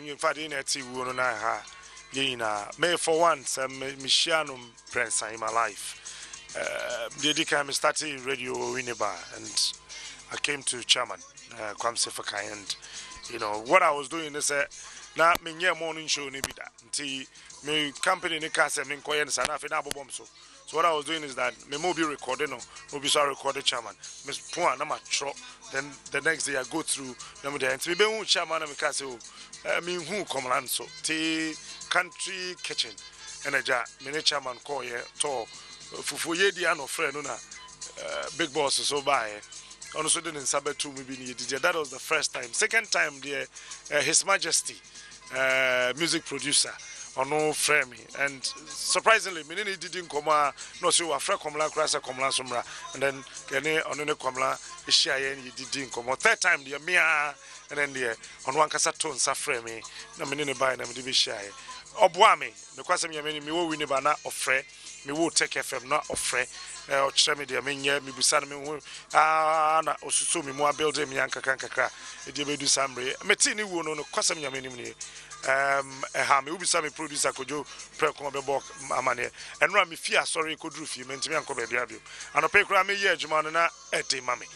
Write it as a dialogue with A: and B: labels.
A: in fact in eti wo no na ha yina me for once me share no prince in my life. The time I started radio Winneba and I came to chairman Kwamse Fakai, and you know what I was doing is na me morning show ni bida nti me company ni ka se me nkoye nsa na fe na abobom so what I was doing is that me mo be recording no be so recorded chairman me pon na ma tro, then the next day I go through na me dey nti me be hu chairman na me ka se me hu komlan so ti country kitchen enaja me ne chairman call ye to fufu ye di an ofre no na big boss so by also didn't sabetu me be DJ. That was the first time. Second time the His Majesty music producer no frame me, and surprisingly me didn't come no so afra komla krasa komla somra, and then kene onene komla ishia ye didn't come third time the mia, and then the on one kasa tone sa frame me na me ne buy na me be share oboa me kwasem ya me wo wini ba na ofre me wo take FM na ofre o chere me de me nya me busa na me hu na osuso me mo build me yankaka kakra e de be du samre me ti ni wo no kwasem ya me nim ni ha me ubisa me producer kojo pre ko be bok amane enra me fia sorry ko dru fi me ntimi anko be bia bio anope kura me ye adwuma no na ede mame